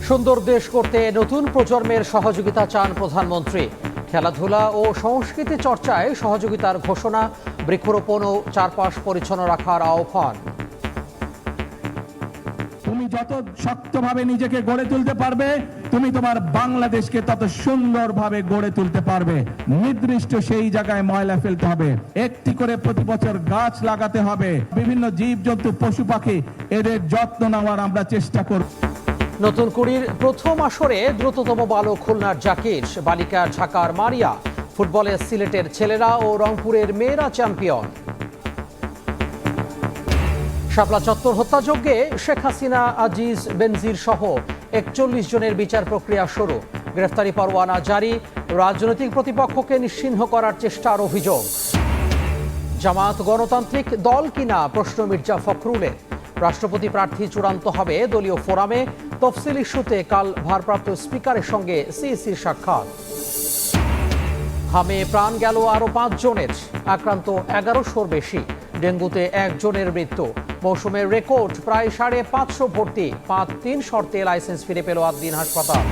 সুন্দর দেশ করতে নতুন প্রজন্মের সহযোগিতা চান প্রধানমন্ত্রী। খেলাধুলা ও সংস্কৃতি চর্চায় সহযোগিতার ঘোষণা, বৃক্ষরোপণ ও চারপাশ পরিচ্ছন্ন রাখার আহ্বান। তুমি যত শক্তভাবে নিজেকে গড়ে তুলতে পারবে, তুমি তোমার বাংলাদেশকে তত সুন্দরভাবে গড়ে তুলতে পারবে। নির্দিষ্ট সেই জায়গায় ময়লা ফেলতে হবে, একটি করে প্রতি বছর গাছ লাগাতে হবে, বিভিন্ন জীবজন্তু পশু পাখি এদের যত্ন নেওয়ার আমরা চেষ্টা করব। নতুন কুড়ির প্রথম আসরে দ্রুততম বালক খুলনার জাকির, বালিকার ঢাকার মারিয়া, ফুটবলে সিলেটের ছেলেরা ও রংপুরের মেয়েরা চ্যাম্পিয়ন। শাপলা চত্বর হত্যাযজ্ঞে শেখ হাসিনা, আজিজ বেনজির সহ ৪১ জনের বিচার প্রক্রিয়া শুরু, গ্রেফতারি পরোয়ানা জারি, রাজনৈতিক প্রতিপক্ষকে নিশ্চিহ্ন করার চেষ্টার অভিযোগ। জামায়াত গণতান্ত্রিক দল কিনা প্রশ্ন মির্জা ফখরুলের, রাষ্ট্রপতি প্রার্থী চূড়ান্ত হবে দলীয় ফোরামে, তফসিল ইস্যুতে কাল ভারপ্রাপ্ত স্পিকারের সঙ্গে সিইসির সাক্ষাৎ। হামে প্রাণ গেল আরও ৫ জনের, আক্রান্ত ১১০০-র বেশি, ডেঙ্গুতে ১ জনের মৃত্যু। মৌসুমের রেকর্ড প্রায় ৫৫০ ভর্তি, ৩ শর্তে লাইসেন্স ফিরে পেল আদ্দিন হাসপাতাল।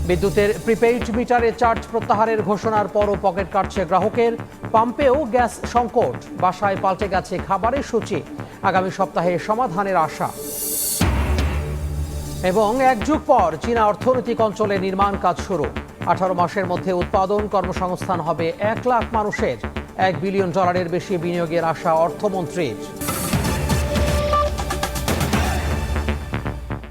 বিদ্যুতের প্রিপেইড মিটারে চার্জ প্রত্যাহারের ঘোষণার পরও পকেট কাটছে গ্রাহকের, পাম্পেও গ্যাস সংকট, বাসায় পাল্টে গেছে খাবারের সূচি, আগামী সপ্তাহে সমাধানের আশা। এবং ১ যুগ পর চীনা অর্থনৈতিক অঞ্চলে নির্মাণ কাজ শুরু, ১৮ মাসের মধ্যে উৎপাদন কর্মসংস্থান হবে ১ লাখ মানুষের, $১ বিলিয়ন বেশি বিনিয়োগের আশা অর্থমন্ত্রীর।